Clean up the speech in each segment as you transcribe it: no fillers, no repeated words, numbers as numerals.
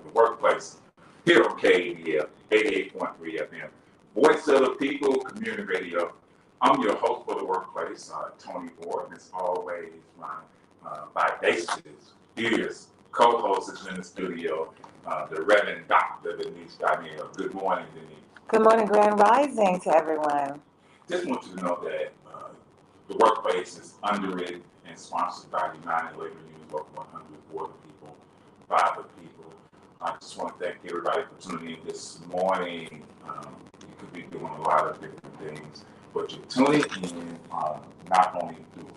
The workplace here on KADF 88.3 FM, Voice of the People, Community Radio. I'm your host for the workplace, Toney Orr, and as always, my vivacious, fierce co-host is in the studio, the Reverend Dr. Denise Donnell. Good morning, Denise. Good morning, Grand Rising to everyone. Just want you to know that the workplace is underwritten and sponsored by United Labor Union Local 100 for the people, by the people. I just want to thank everybody for tuning in this morning. You could be doing a lot of different things, but you're tuning in not only through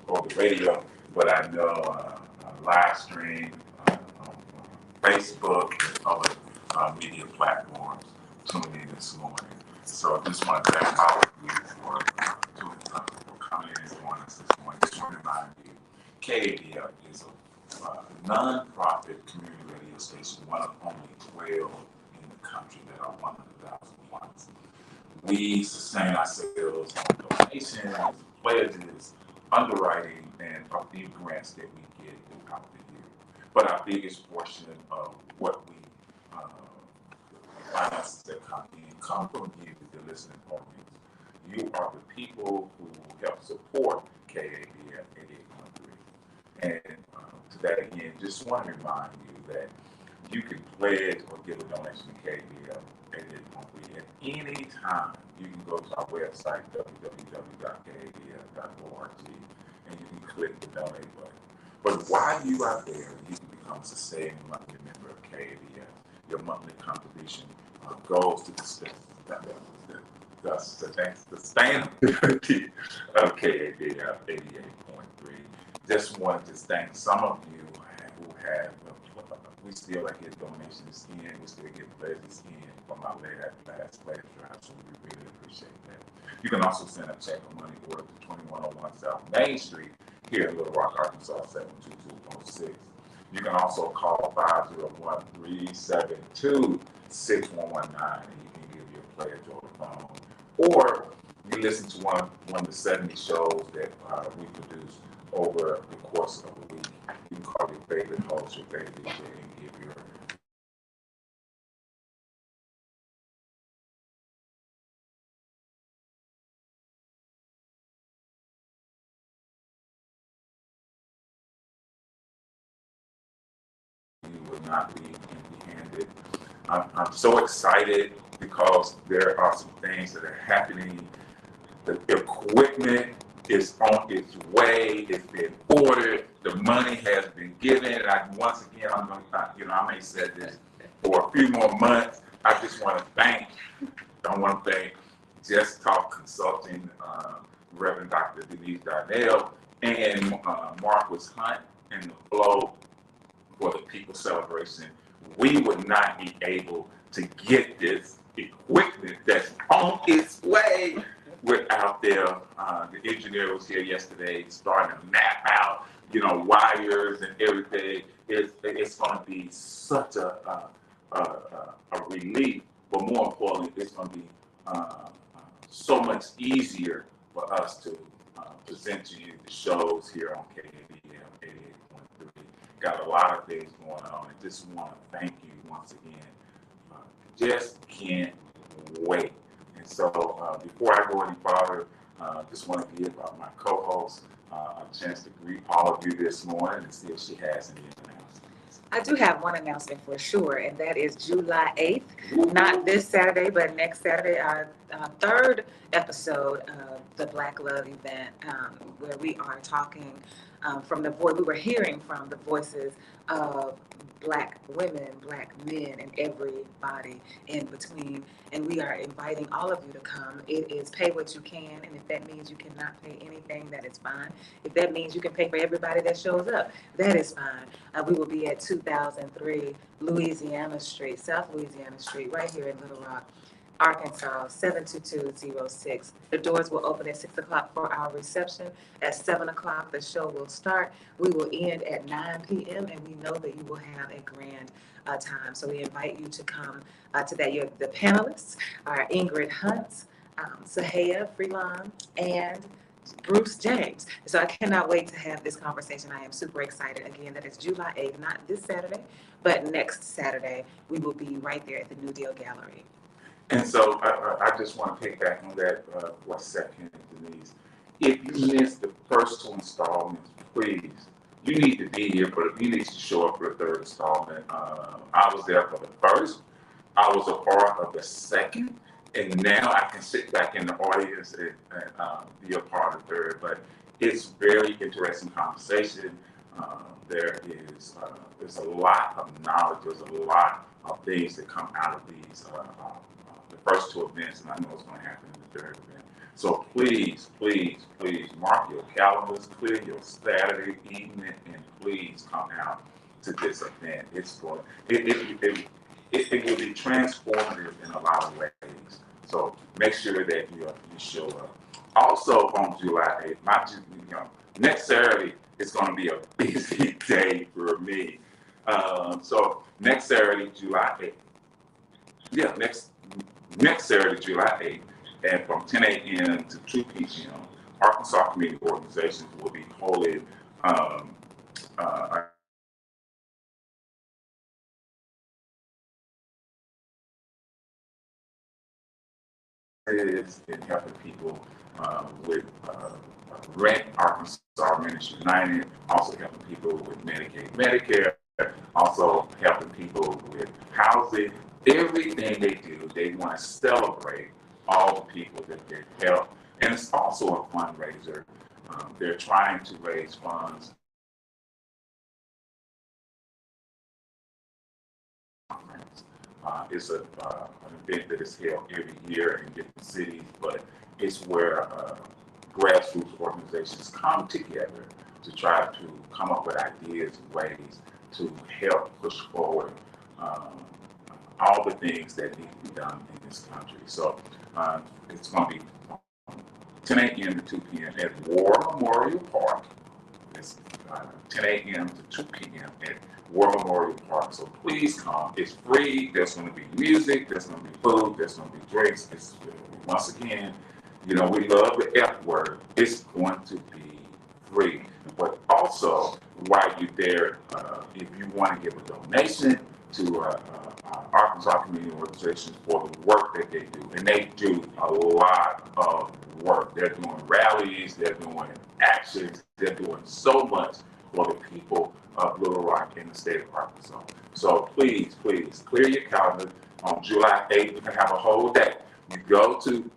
over the radio, but I know live stream on Facebook and other media platforms tuning in this morning. So I just want to thank all of you for coming in and joining us this morning. Just want to remind you, KADF is a non-profit community radio station, one of only 12 in the country that are 100,000 watts. We sustain ourselves on donations, pledges, underwriting, and a few grants that we get throughout the year. But our biggest portion of what we finances that come from you, the listening audience. You are the people who help support KADF 88.3. And to that again, just want to remind you that you can pledge or give a donation to KADF 88.3 at any time. You can go to our website, www.kadf.org, and you can click the donate button. But while you are there, you can become a sustaining monthly member of KADF. Your monthly contribution goes to the sustainability of KADF 88.3. Just wanted to thank some of you who have, we still get donations in, we still get pledges in from our last pledge drive, so we really appreciate that. You can also send a check or money order to 2101 South Main Street here in Little Rock, Arkansas, 72206. You can also call 501-372-6119, and you can give your pledge over the phone. Or you listen to one of the 70 shows that we produce over the course of a week. You can call your favorite host, your favorite DJ, and give your not be empty-handed. I'm so excited because there are some things that are happening. The equipment is on its way. It's been ordered. The money has been given. And once again, I'm going to, I may say this for a few more months. I just want to thank Just Talk Consulting, Reverend Dr. Denise Donnell, and Marcus Hunt and the Flow for the People Celebration. We would not be able to get this equipment that's on its way we're out there. The engineer was here yesterday, starting to map out, wires and everything. It's going to be such a relief, but more importantly, it's going to be so much easier for us to present to you the shows here on KABM 88.3. Got a lot of things going on, and just want to thank you once again. Just can't wait. And so before I go any farther, just want to give my co-host a chance to greet all of you this morning and see if she has any announcements. I do have one announcement for sure, and that is July 8th, not this Saturday, but next Saturday, our third episode of the Black Love event, where we are talking we were hearing from the voices of Black women, Black men, and everybody in between. And we are inviting all of you to come. It is pay what you can, and if that means you cannot pay anything, that is fine. If that means you can pay for everybody that shows up, that is fine. We will be at 2003 Louisiana Street, South Louisiana Street, right here in Little Rock, Arkansas, 72206. The doors will open at 6 o'clock for our reception. At 7 o'clock, the show will start. We will end at 9 p.m., and we know that you will have a grand time. So we invite you to come to that. The panelists are Ingrid Hunt, Sahaya Freelon, and Bruce James. So I cannot wait to have this conversation. I am super excited. Again, that is July 8th, not this Saturday, but next Saturday. We will be right there at the New Deal Gallery. And so I just want to pick back on that for a second, Denise. If you missed the first two installments, please, you need to be here, but you need to show up for the third installment. I was there for the first. I was a part of the second. And now I can sit back in the audience and be a part of the third. But it's very interesting conversation. There's a lot of knowledge. There's a lot of things that come out of these the first two events, and I know it's going to happen in the third event. So please, please, please mark your calendars, clear your Saturday evening, and please come out to this event. It will be transformative in a lot of ways. So make sure that you show up. Also on July 8th, next Saturday is going to be a busy day for me. So next Saturday, July 8th. Yeah, next Saturday, July 8th, and from 10 a.m. to 2 p.m., Arkansas Community Organizations will be holding in helping people with Rent Arkansas Ministry United, also helping people with Medicaid, Medicare, also helping people with housing. Everything they do, they want to celebrate all the people that they help. And it's also a fundraiser. They're trying to raise funds. It's an event that is held every year in different cities, but it's where grassroots organizations come together to try to come up with ideas and ways to help push forward all the things that need to be done in this country. So it's going to be 10 a.m. to 2 p.m. at War Memorial Park. It's 10 a.m. to 2 p.m. at War Memorial Park. So please come. It's free. There's going to be music. There's going to be food. There's going to be drinks. Once again, we love the F word. It's going to be free. But also, while you're there, if you want to give a donation to Arkansas Community Organizations for the work that they do, and they do a lot of work. They're doing rallies, they're doing actions, they're doing so much for the people of Little Rock in the state of Arkansas. So please, please clear your calendar. On July 8th, you can have a whole day. You go to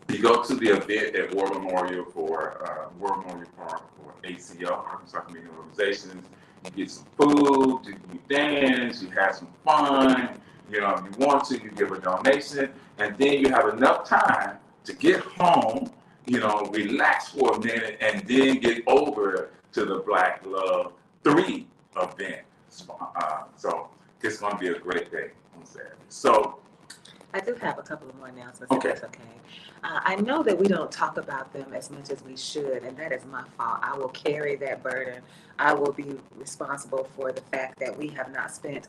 the event at War Memorial Park for ACO, Arkansas Community Organizations. You get some food, you dance, you have some fun. If you want to, you give a donation, and then you have enough time to get home, relax for a minute, and then get over to the Black Love 3 event. So it's going to be a great day on Saturday. So I do have a couple of more announcements, Okay. if that's okay. I know that we don't talk about them as much as we should, and that is my fault. I will carry that burden. I will be responsible for the fact that we have not spent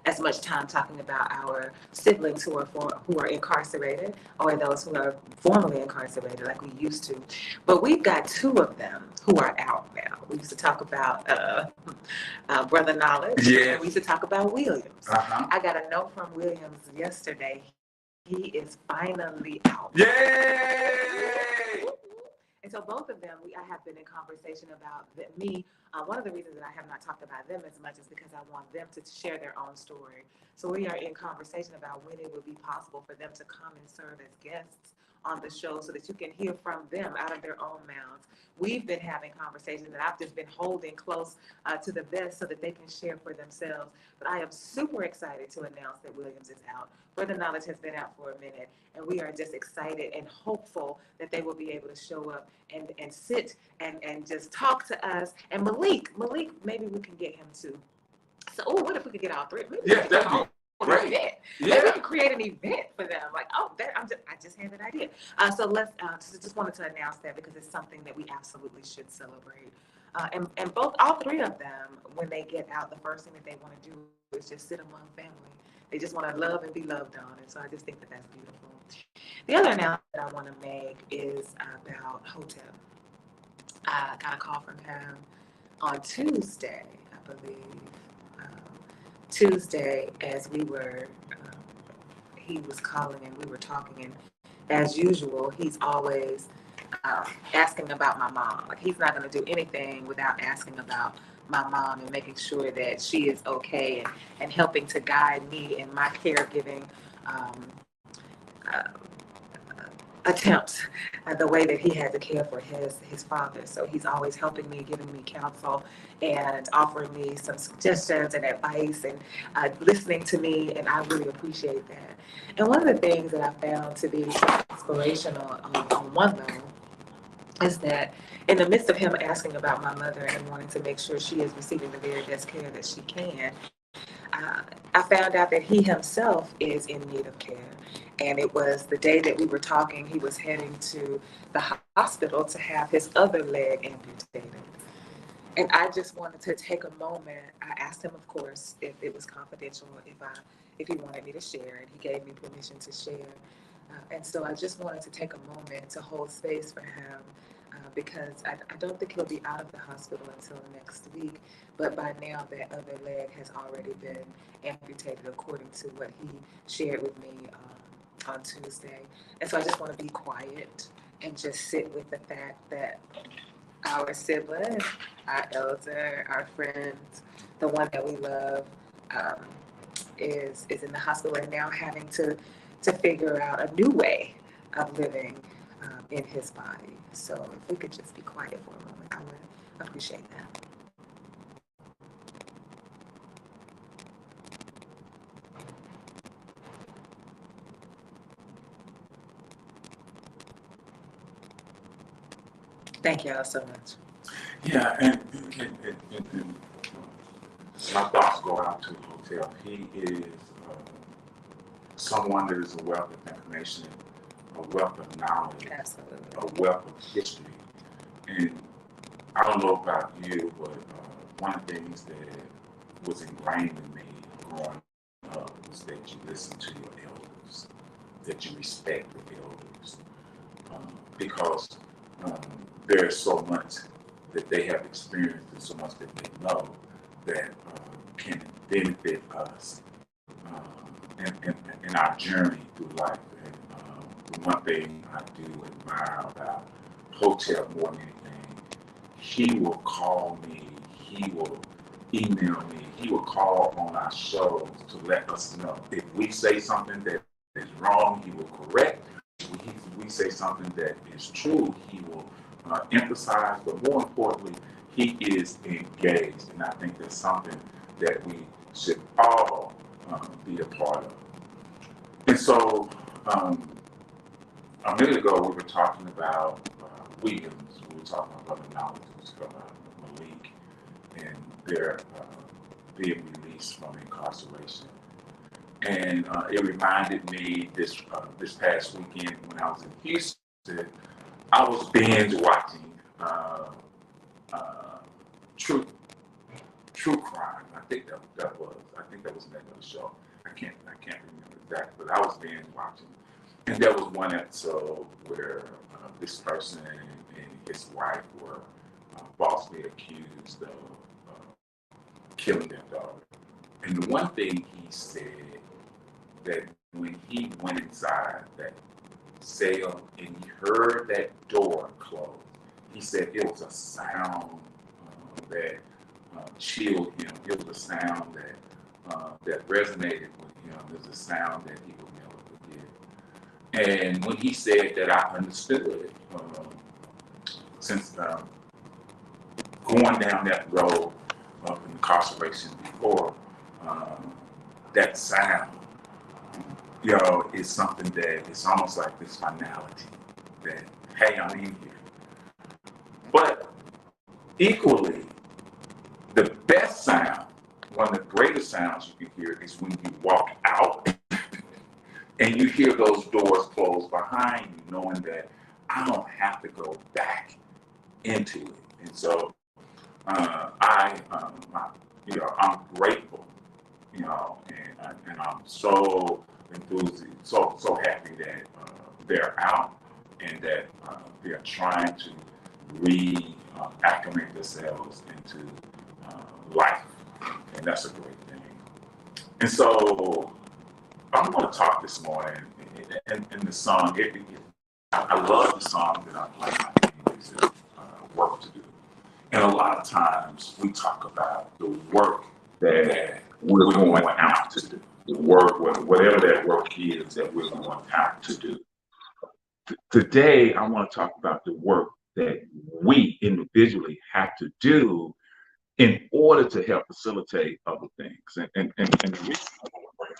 as much time talking about our siblings who are incarcerated, or those who are formerly incarcerated like we used to. But we've got two of them who are out now. We used to talk about Brother Knowledge, Yeah. and we used to talk about Williams. Uh-huh. I got a note from Williams yesterday. He is finally out. Yay! And so both of them, I have been in conversation about me. One of the reasons that I have not talked about them as much is because I want them to share their own story. So we are in conversation about when it would be possible for them to come and serve as guests on the show so that you can hear from them out of their own mouths. We've been having conversations that I've just been holding close to the vest so that they can share for themselves. But I am super excited to announce that Williams is out. Brother Knowledge has been out for a minute, and we are just excited and hopeful that they will be able to show up and sit and just talk to us. And Malik, maybe we can get him to. So, what if we could get all three? Maybe Yes, that'd be great. Event. Yeah. Maybe we can create an event for them. Like, I just had that idea. So let's just wanted to announce that because it's something that we absolutely should celebrate. And all three of them, when they get out, the first thing that they want to do is just sit among family. They just want to love and be loved on. And so I just think that that's beautiful. The other announcement that I want to make is about Hotel. I got a call from him on Tuesday, I believe. Tuesday, as we were, he was calling and we were talking, and as usual, he's always asking about my mom. Like, he's not going to do anything without asking about my mom and making sure that she is okay, and helping to guide me in my caregiving uh, attempts, the way that he had to care for his father. So he's always helping me, giving me counsel, and offering me some suggestions and advice, and listening to me, and I really appreciate that. And one of the things that I found to be inspirational on one level is that in the midst of him asking about my mother and wanting to make sure she is receiving the very best care that she can, I found out that he himself is in need of care. And it was the day that we were talking, he was heading to the hospital to have his other leg amputated. And I just wanted to take a moment. I asked him, of course, if it was confidential, if he wanted me to share, and he gave me permission to share. And so I just wanted to take a moment to hold space for him, because I don't think he'll be out of the hospital until next week. But by now, that other leg has already been amputated, according to what he shared with me on Tuesday. And so I just want to be quiet and just sit with the fact that our sibling, our elder, our friend, the one that we love, um, is in the hospital, and now having to figure out a new way of living in his body. So if we could just be quiet for a moment, I would appreciate that. Thank y'all so much. Yeah, and my thoughts go out to Hotel. He is someone that is a wealth of information, a wealth of knowledge, Absolutely. a wealth of history. And I don't know about you, but one of the things that was ingrained in me growing up was that you listen to your elders, that you respect the elders, because um, there's so much that they have experienced and so much that they know that can benefit us in our journey through life. And the one thing I do admire about Hotel more than anything, he will call me, he will email me, he will call on our shows to let us know. If we say something that is wrong, he will correct. If we say something that is true, he will emphasize, but more importantly, he is engaged. And I think that's something that we should all be a part of. And so, a minute ago, we were talking about Williams, we were talking about knowledge, we were talking about Malik, and their being released from incarceration. And it reminded me this past weekend when I was in Houston, I was binge watching uh, True True Crime. I think that was the name of the show. I can't remember exactly, but I was binge watching. And there was one episode where this person and his wife were falsely accused of killing their daughter. And the one thing he said that when he went inside that cell and he heard that door close, he said it was a sound that chilled him. It was a sound that resonated with him. It was a sound that he would never forget. And when he said that, I understood it. Since going down that road of incarceration before, that sound, is something that it's almost like this finality that, hey, I'm in here. But equally, the best sound, one of the greatest sounds you can hear is when you walk out and you hear those doors close behind you, knowing that I don't have to go back into it. And so I'm grateful, and I'm so enthused, so happy that they're out and that they're trying to acclimate themselves into life, and that's a great thing. And so I'm going to talk this morning in the song. I love the song that I play. It's work to do. And a lot of times we talk about the work that we're going out to do, the work, whatever that work is that we're going out to do. Today, I want to talk about the work that we individually have to do in order to help facilitate other things. And the reason I want to bring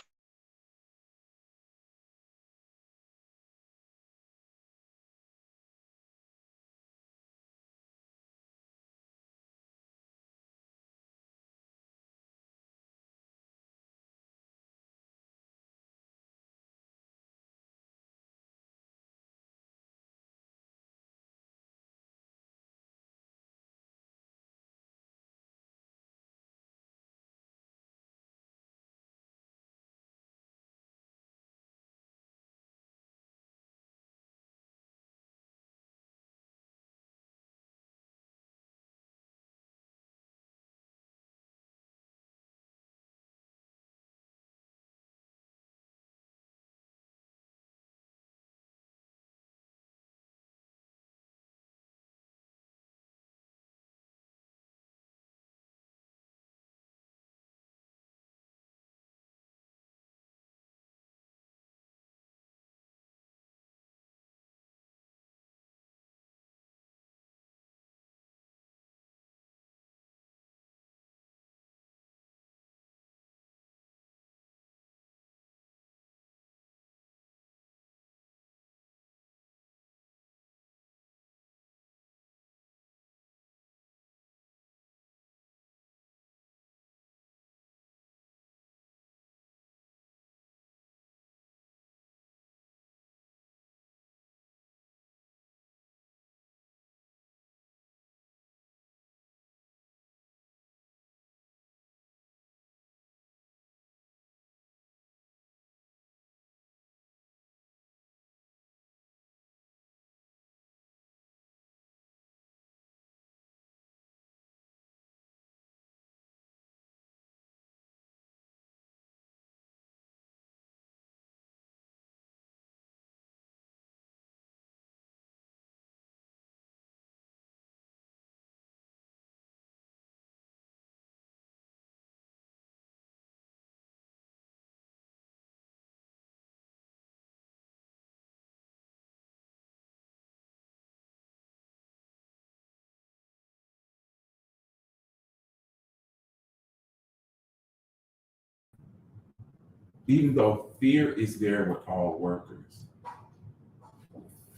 even though fear is there with all workers,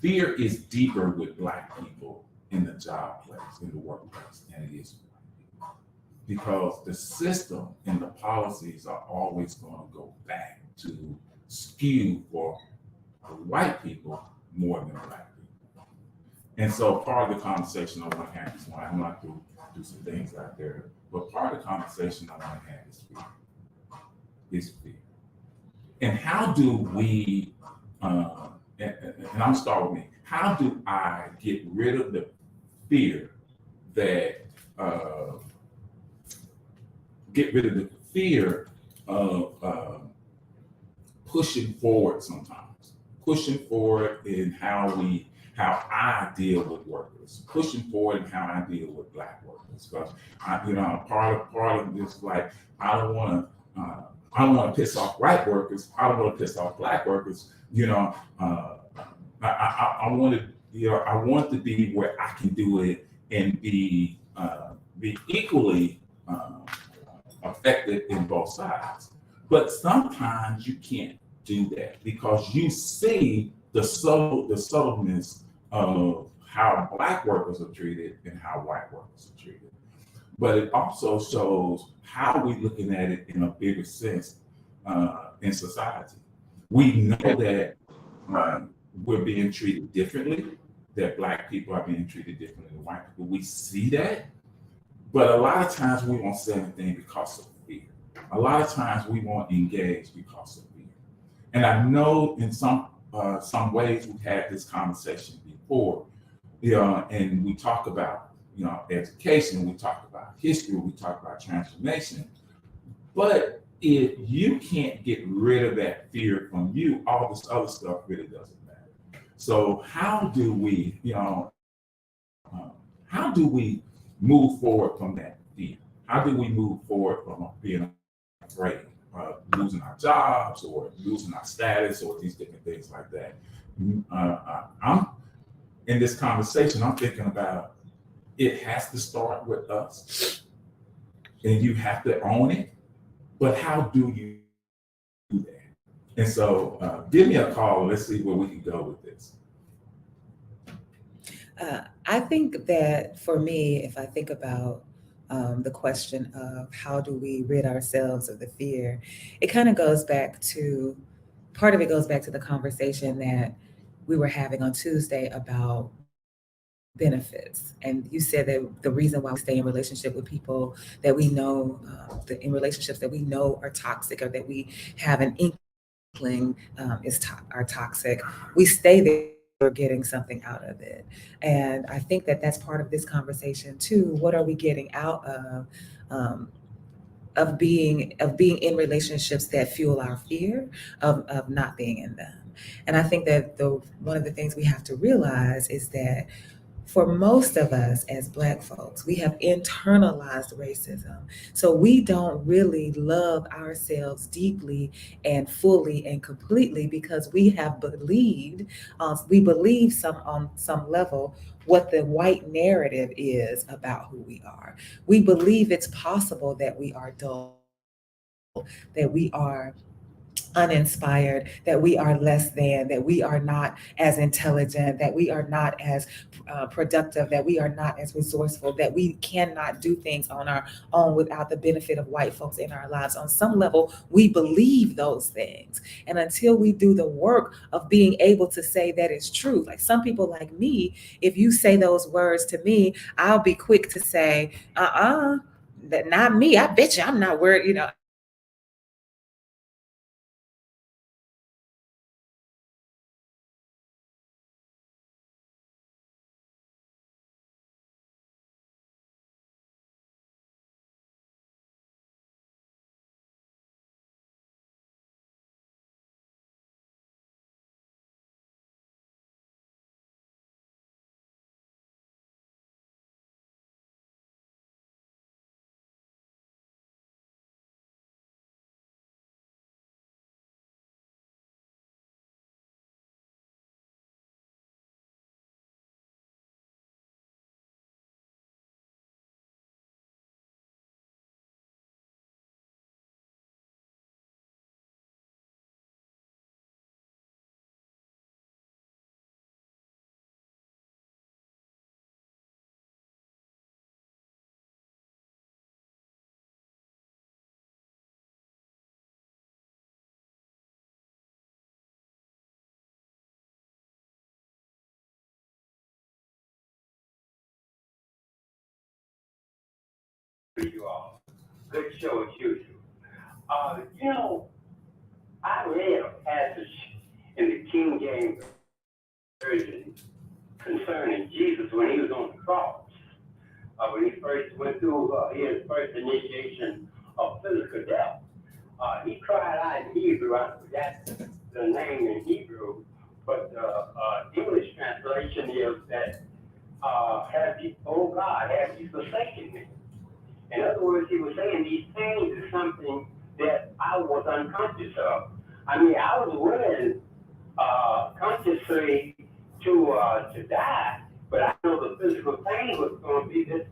fear is deeper with Black people in the job place, in the workplace, than it is with white people. Because the system and the policies are always going to go back to skew for white people more than black people. And so part of the conversation I want to have this morning, I'm going to do some things out there, but part of the conversation I want to have is fear. Is fear. And how do we, and I'm starting with me, how do I get rid of the fear that, get rid of the fear of pushing forward sometimes, pushing forward in how I deal with workers, pushing forward in how I deal with black workers. Because part of this, like, I don't want to, I don't want to piss off white workers. I don't want to piss off black workers. I want to, I want to be where I can do it and be equally effective in both sides. But sometimes you can't do that because you see the subtleness of how black workers are treated and how white workers are treated. But it also shows how we're looking at it in a bigger sense in society. We know that we're being treated differently, that black people are being treated differently than white people. We see that, but a lot of times we won't say anything because of fear. A lot of times we won't engage because of fear. And I know in some ways we've had this conversation before, and we talk about, education, we talk about history, we talk about transformation. But if you can't get rid of that fear from you, all this other stuff really doesn't matter. So how do we, how do we move forward from that fear? How do we move forward from being afraid of losing our jobs or losing our status or these different things like that? I'm in this conversation, I'm thinking about it has to start with us, and you have to own it. But how do you do that? And so give me a call. Let's see where we can go with this. I think that for me, if I think about the question of how do we rid ourselves of the fear, it kind of goes back to, part of it goes back to the conversation that we were having on Tuesday about benefits. And you said that the reason why we stay in relationship with people that we know, in relationships that we know are toxic or that we have an inkling are toxic, we stay there. We're getting something out of it, and I think that that's part of this conversation too. What are we getting out of being in relationships that fuel our fear of not being in them? And I think that one of the things we have to realize is that for most of us as Black folks, we have internalized racism. So we don't really love ourselves deeply and fully and completely because we have believed, on some level what the white narrative is about who we are. We believe it's possible that we are dull, that we are uninspired, that we are less than, that we are not as intelligent, that we are not as productive, that we are not as resourceful, that we cannot do things on our own without the benefit of white folks in our lives. On some level, we believe those things. And until we do the work of being able to say that is true, like some people like me, if you say those words to me, I'll be quick to say, that not me. I bet you I'm not worried, you all. Good show as usual. You know, I read a passage in the King James Version concerning Jesus when he was on the cross. When he first went through his first initiation of physical death. He cried out in Hebrew. I forgot the name in Hebrew, but the English translation is that, have you, oh God, have you forsaken me? In other words, he was saying these things is something that I was unconscious of. I mean, I was willing consciously to die, but I know the physical pain was going to be this.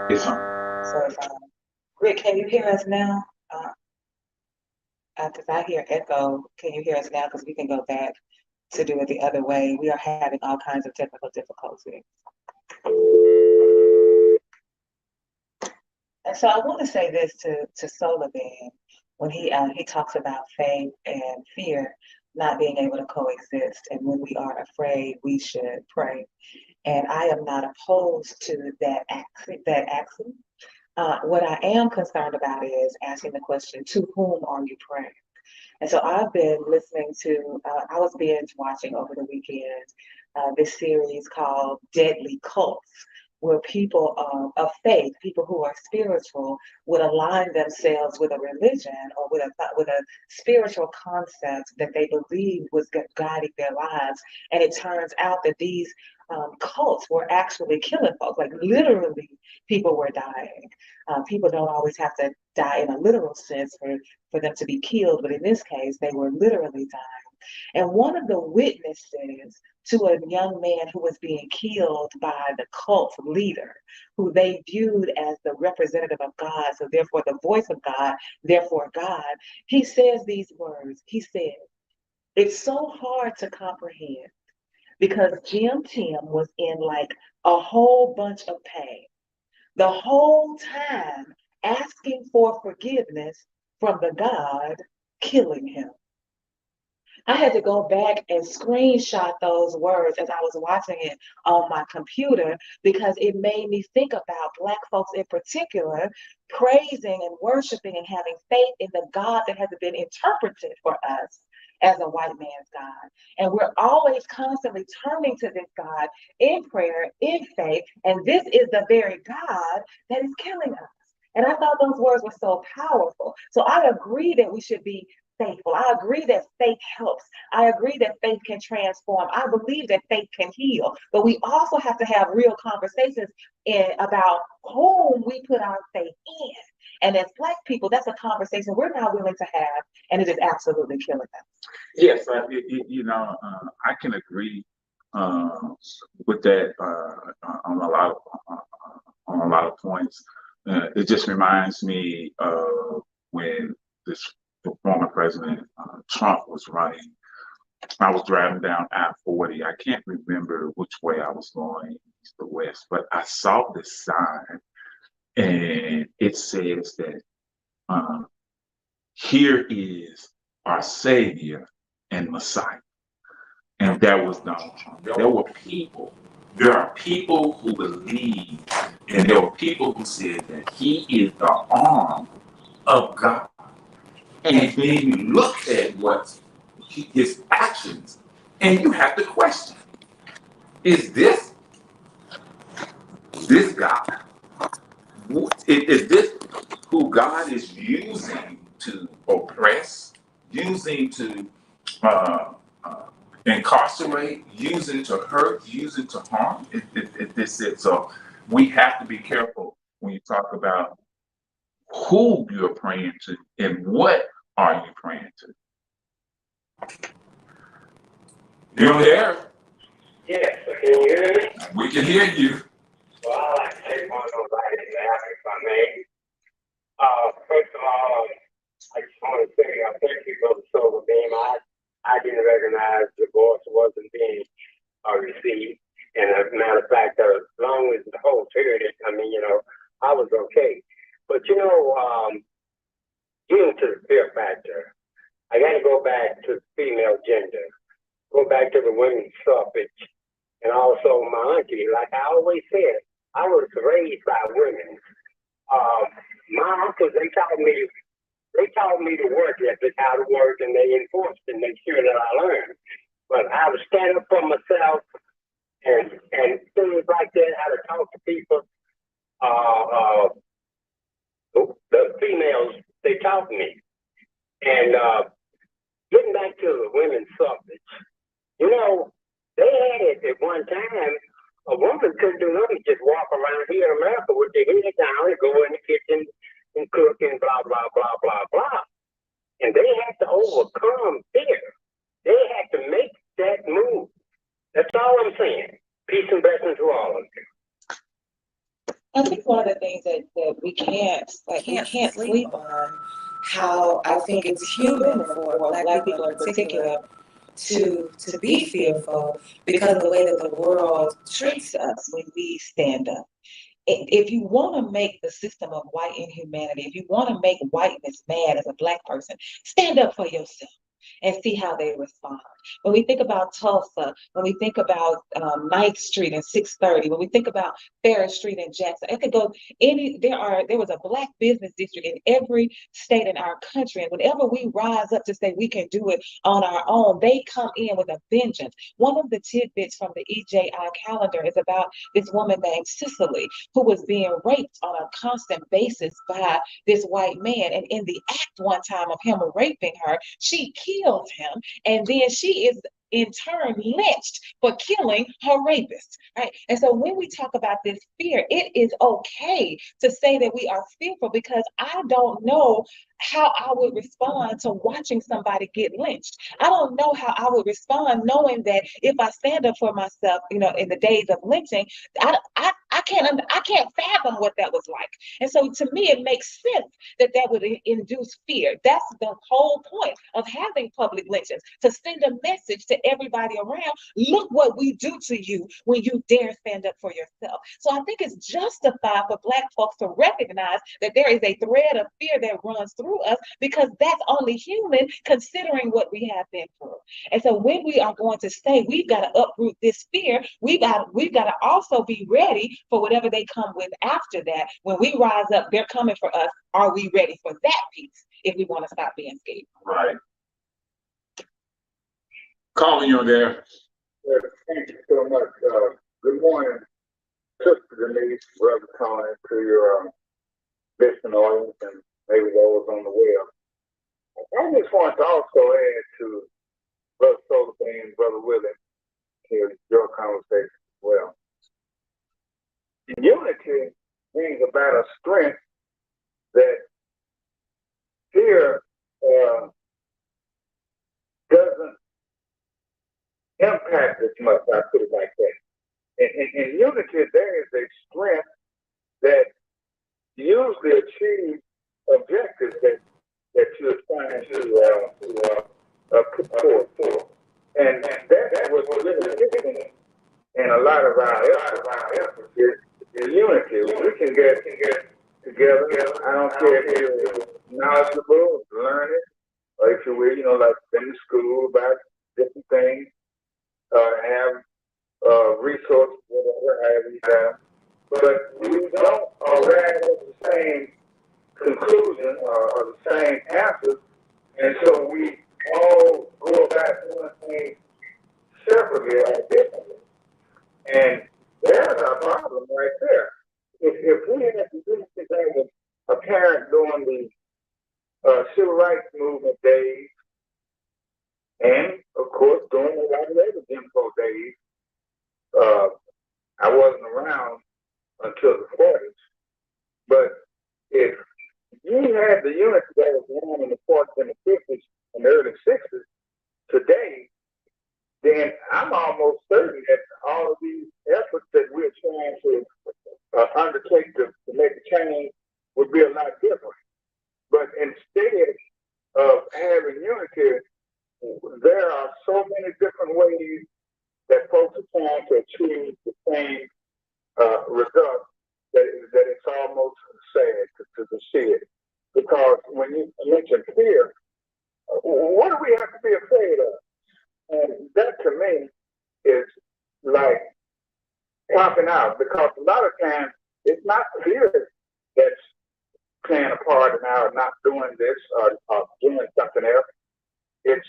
It's on. So it's Rick, can you hear us now? Because I hear echo. Can you hear us now? Because we can go back to do it the other way. We are having all kinds of technical difficulties. And so I want to say this to Sullivan when he talks about faith and fear not being able to coexist, and when we are afraid, we should pray. And I am not opposed to that action. What I am concerned about is asking the question, to whom are you praying? And so I've been listening to, I was binge watching over the weekend this series called Deadly Cults, where people of faith, people who are spiritual, would align themselves with a religion or with a spiritual concept that they believed was guiding their lives. And it turns out that these cults were actually killing folks, like literally people were dying. People don't always have to die in a literal sense for them to be killed, but in this case, they were literally dying. And one of the witnesses to a young man who was being killed by the cult leader, who they viewed as the representative of God, so therefore the voice of God, therefore God, he says these words. He said, it's so hard to comprehend because Jim Tim was in like a whole bunch of pain the whole time, asking for forgiveness from the God killing him. I had to go back and screenshot those words as I was watching it on my computer because it made me think about Black folks in particular praising and worshiping and having faith in the God that has been interpreted for us as a white man's God. And we're always constantly turning to this God in prayer, in faith, and this is the very God that is killing us. And I thought those words were so powerful. So I agree that we should be faithful. I agree that faith helps. I agree that faith can transform. I believe that faith can heal. But we also have to have real conversations about whom we put our faith in. And as Black people, that's a conversation we're not willing to have, and it is absolutely killing us. Yes, I can agree with that on a lot of points. It just reminds me of when the former president Trump was running. I was driving down I-40. I can't remember which way I was going, east or west, but I saw this sign, and it says that here is our Savior and Messiah. And that was Donald Trump. There are people who believe, and there were people who said that he is the arm of God. And then you look at his actions, and you have to question: is this God? Is this who God is using to oppress, using to incarcerate, using to hurt, using to harm? This it. So we have to be careful when you talk about who you're praying to and what are you praying to. You there? Yes, can you hear me? We can hear you. Well, I'd like to take one of those items now, if I may. First of all, I just want to say thank you for the silver beam. I didn't recognize the voice wasn't being received. And as a matter of fact, as long as the whole period, I was okay. But getting to the fear factor, I got to go back to the female gender, go back to the women's suffrage, and also my auntie. Like I always said, I was raised by women. My uncles, they taught me to work ethic, how to work, and they enforced and make sure that I learned. But I would stand up for myself and things like that, how to talk to people. The females, they taught me. And getting back to the women's suffrage, they had it at one time. A woman couldn't do nothing, just walk around here in America with their head down and go in the kitchen and cook and blah, blah, blah, blah, blah. And they had to overcome fear. They had to make that move. That's all I'm saying. Peace and blessings to all of you. I think one of the things that we can't sleep on how I think it's human for Black people in particular to be fearful because of the way that the world treats us when we stand up. If you want to make the system of white inhumanity, if you want to make whiteness mad as a Black person, stand up for yourself and see how they respond. When we think about Tulsa, when we think about 9th Street and 630, when we think about Ferris Street and Jackson, it could go there was a Black business district in every state in our country. And whenever we rise up to say we can do it on our own, they come in with a vengeance. One of the tidbits from the EJI calendar is about this woman named Cicely, who was being raped on a constant basis by this white man. And in the act one time of him raping her, she killed him, and then she is in turn lynched for killing her rapist, right? And so when we talk about this fear, it is okay to say that we are fearful, because I don't know how I would respond to watching somebody get lynched. I don't know how I would respond knowing that if I stand up for myself, in the days of lynching, I can't fathom what that was like. And so to me, it makes sense that would induce fear. That's the whole point of having public lynchings, to send a message to everybody around: look what we do to you when you dare stand up for yourself. So I think it's justified for Black folks to recognize that there is a thread of fear that runs through us, because that's only human considering what we have been through. And so when we are going to say we've got to uproot this fear, we've got to also be ready for whatever they come with after that. When we rise up, they're coming for us. Are we ready for that piece if we want to stop being scared? Right. Calling you there. Thank you so much. Good morning, Sister Denise, Brother Toney, to your listening audience and maybe those on the web. I just want to also add to Brother Soulabane and Brother Willie to your conversation as well. Unity brings about a strength that fear doesn't impact as much, I put it like that. In unity, there is a strength that usually achieves objectives that you're trying to put forth. And that was really missing in a lot of our efforts is unity. We can get together. I don't care if you're knowledgeable, learning, or if you will, like in the school about different things, have resources, whatever you have. But we don't arrive at the same conclusion or the same answers, and so we all go about doing things separately or differently. And there's our problem right there. If we had to do today with a parent during the civil rights movement days, and of course during the white labor Jim Crow days, I wasn't around until the 40s. But if you had the unity that was around in the 40s and the 50s and the early 60s today, then I'm almost certain that all of these efforts that we're trying to undertake to make a change would be a lot different. But instead of having unity, there are so many different ways that folks are trying to achieve the same result that it's almost sad to see it. Because when you mention fear, what do we have to be afraid of? And that to me is like popping out, because a lot of times it's not fear that's playing a part in our not doing this or doing something else. It's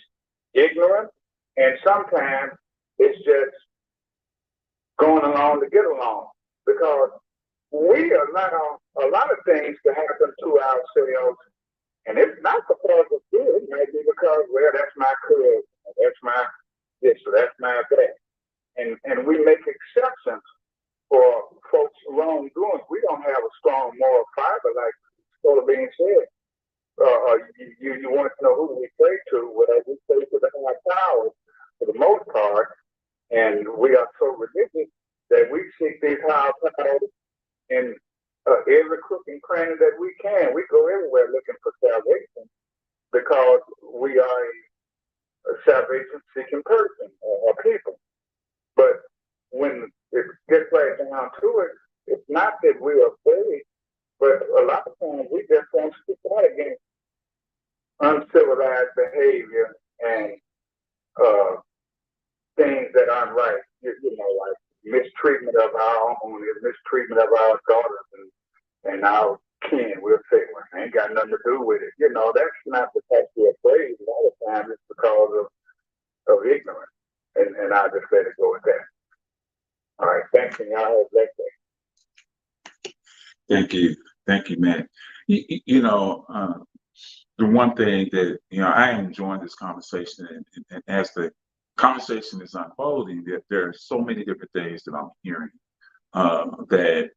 ignorance, and sometimes it's just going along to get along, because we allow a lot of things to happen to ourselves, and it's not because of fear. It might be because, well, that's my cousin, that's my this, or that's my that, and we make exceptions for folks' wrongdoing. We don't have a strong moral fiber, like sort of being said. You want to know who we pray to? Well, we pray to the high powers for the most part, and we are so religious that we seek these high powers in every crook and cranny that we can. We go everywhere looking for salvation because we are a salvation-seeking person or people. But when it gets right down to it, it's not that we're afraid, but a lot of times we just won't speak out against uncivilized behavior and things that aren't right. You know, like mistreatment of our own, mistreatment of our daughters and our kin. We'll say, well, ain't got nothing to do with it. You know, that's not because we're afraid. A lot of times it's because of ignorance. And I'll just let it go with that. All right, thanks, and y'all have a blessed day. Thank you, man. You know, the one thing that I am enjoying this conversation, and as the conversation is unfolding, that there are so many different things that I'm hearing that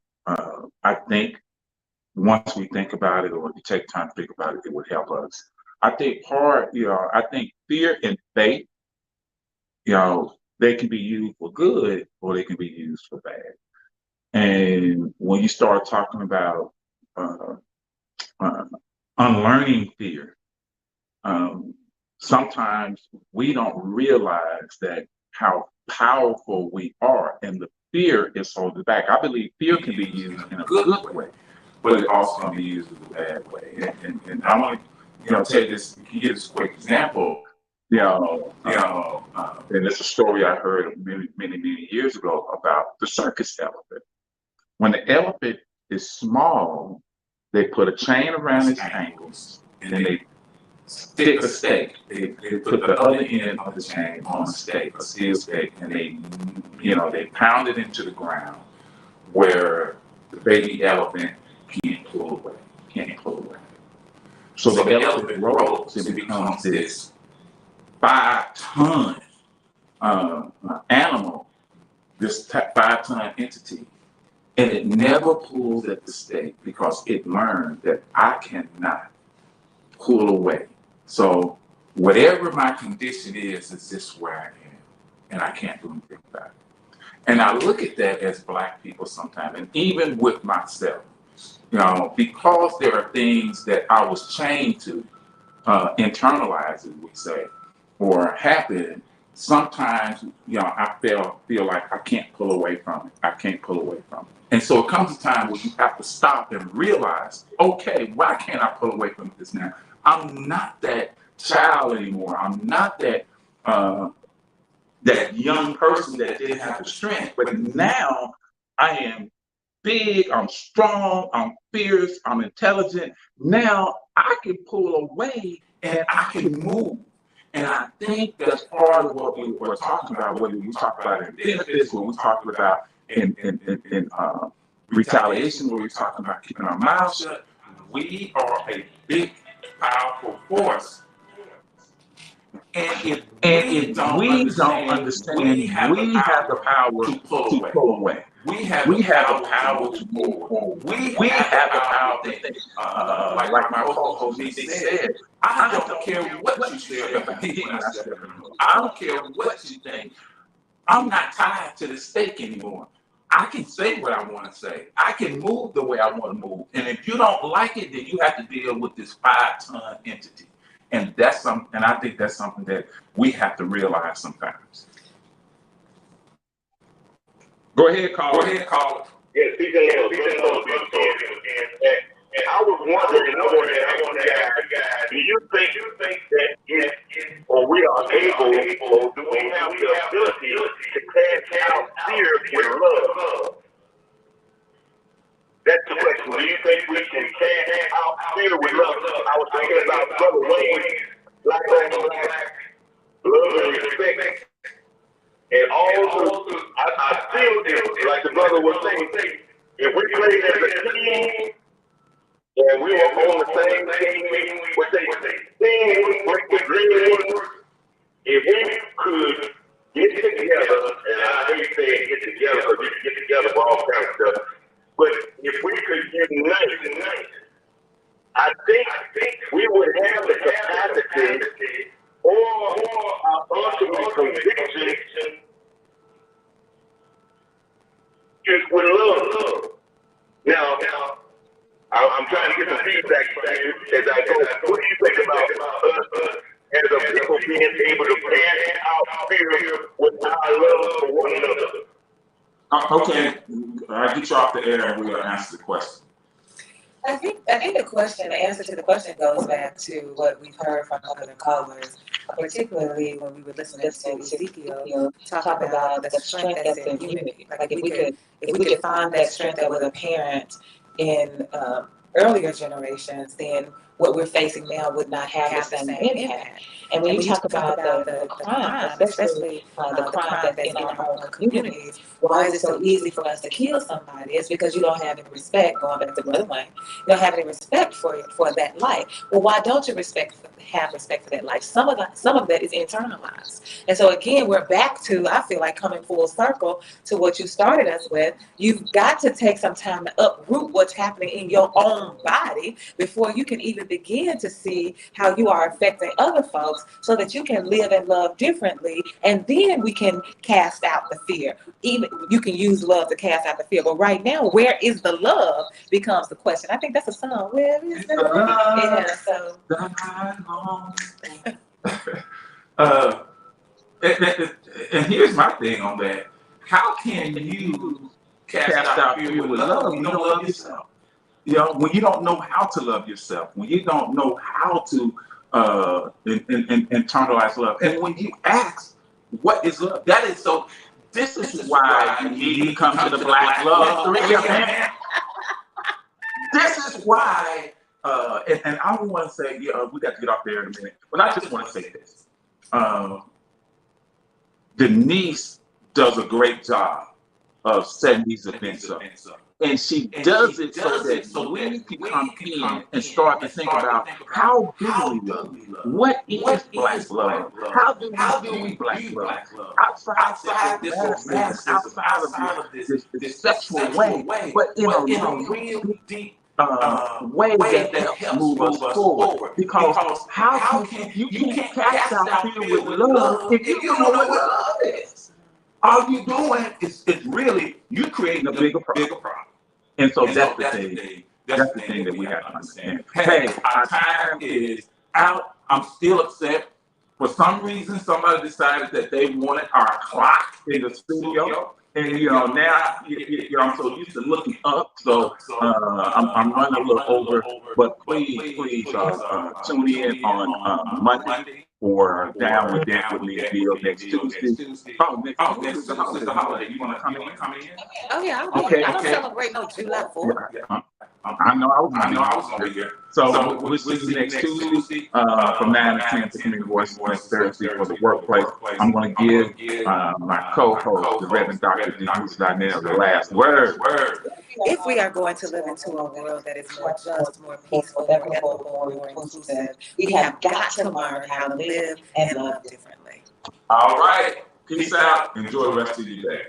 I think once we think about it, or we take time to think about it, it would help us. I think I think fear and faith, they can be used for good or they can be used for bad. And when you start talking about unlearning fear, sometimes we don't realize that how powerful we are, and the fear is holding back. I believe fear can be used in a good way, but it also can be used in a bad way. And I want to, take this, give this quick example. And it's a story I heard many years ago about the circus elephant. When the elephant is small, they put a chain around its ankles and they stick a stake. They put the other end of the chain on a stake, a steel stake, and they pound it into the ground where the baby elephant can't pull away. So the elephant rolls and becomes this 5-ton animal, this 5-ton entity, and it never pulls at the stake because it learned that I cannot pull away. So whatever my condition is this where I am, and I can't do anything about it. And I look at that as Black people sometimes, and even with myself, because there are things that I was chained to, internalize, as we say, or happen. Sometimes, I feel like I can't pull away from it. And so it comes a time where you have to stop and realize, okay, why can't I pull away from this now? I'm not that child anymore. I'm not that that young person that didn't have the strength. But now I am big, I'm strong, I'm fierce, I'm intelligent. Now I can pull away and I can move. And I think that's part of what we were talking about, whether we talk about in benefits, what we talked about in retaliation, where we're talking about keeping our mouths shut. We are a big, powerful force. And if we don't understand, we have the power to pull away. We have the power to move forward. We have the power to think. Like my co-host Denise said, I don't care what you say about me when I step in the room. I don't care what you think. I'm not tied to the stake anymore. I can say what I want to say. I can move the way I want to move. And if you don't like it, then you have to deal with this 5-ton entity. And that's something, and I think that's something that we have to realize sometimes. Go ahead, caller. Yes, speaking of and I was wondering, I want to ask you guys, do you think that we are able, or do we have the ability to cast out fear with love? That's the question. Do you think we can cast out fear with love? I was thinking about Brother Wayne, Black, love and respect. And also, I feel this, like the brother was saying, if we played as a team, and we were on the same team, what they break the dream, if we could get together, and I hate saying get together, because we can get together for all kinds of stuff, but if we could unite, I think we would have the capacity or our ultimate conviction is with love. Now, people being able to cast out fear with our love for one another. Okay, I get you off the air and we'll answer the question. I think the answer to the question goes back to what we've heard from other callers, particularly when we were listening to Ezekiel talk about the strength that's in unity. Like if we could find that strength that was apparent in earlier generations, then what we're facing now would not have the same impact. And when you talk about the crime, especially the crime that's in our own communities, why is it so easy for us to kill somebody? It's because you don't have any respect, going back to Brother Wayne, you don't have any respect for that life. Well, why don't you have respect for that life? Some of that is internalized. And so again, we're back to, I feel like, coming full circle to what you started us with. You've got to take some time to uproot what's happening in your own body before you can even begin to see how you are affecting other folks, so that you can live and love differently, and then we can cast out the fear. Even you can use love to cast out the fear, but right now, where is the love becomes the question. I think that's a song. Where is the love? Yeah, so. And here's my thing on that. How can you cast out fear with love when you don't love yourself? You know, when you don't know how to love yourself, when you don't know how to internalize love, and when you ask, what is love? That is so. This is why you need to come to the Black Love 3. This is why, and I don't want to say, we got to get off there in a minute, but I just want to say this. Denise does a great job of setting these events up. And she does it so that we can come in and start to think about, how do we love? What is Black love? How do we Black love? Outside this romanticism, outside of this sexual way, but in a real deep way that helps move us forward. Because how can you can't cast out fear with love if you don't know what love is? All you're doing is really, you're creating a bigger problem. And so that's the thing. That's the thing that we have to understand. Hey, our time is out. I'm still upset. For some reason, somebody decided that they wanted our clock in the studio. And now I'm so used to looking up, so I'm running a little over. But please tune in on Monday for Down with Dent with me and Bill next Tuesday. Next is the holiday. You want to come in? Oh yeah, Okay. I don't celebrate no July 4th. I know I was gonna be here. So we'll see you next Tuesday from 9 to 10 to Community Voice, Thursday for the workplace. I'm going to give my co-host, the Reverend Dr. Denise Donnell, the last word. If we are going to live into a world that is more just, more peaceful, more equitable, more inclusive, we have got to learn how to live and love differently. All right. Peace out. Enjoy the rest of your day.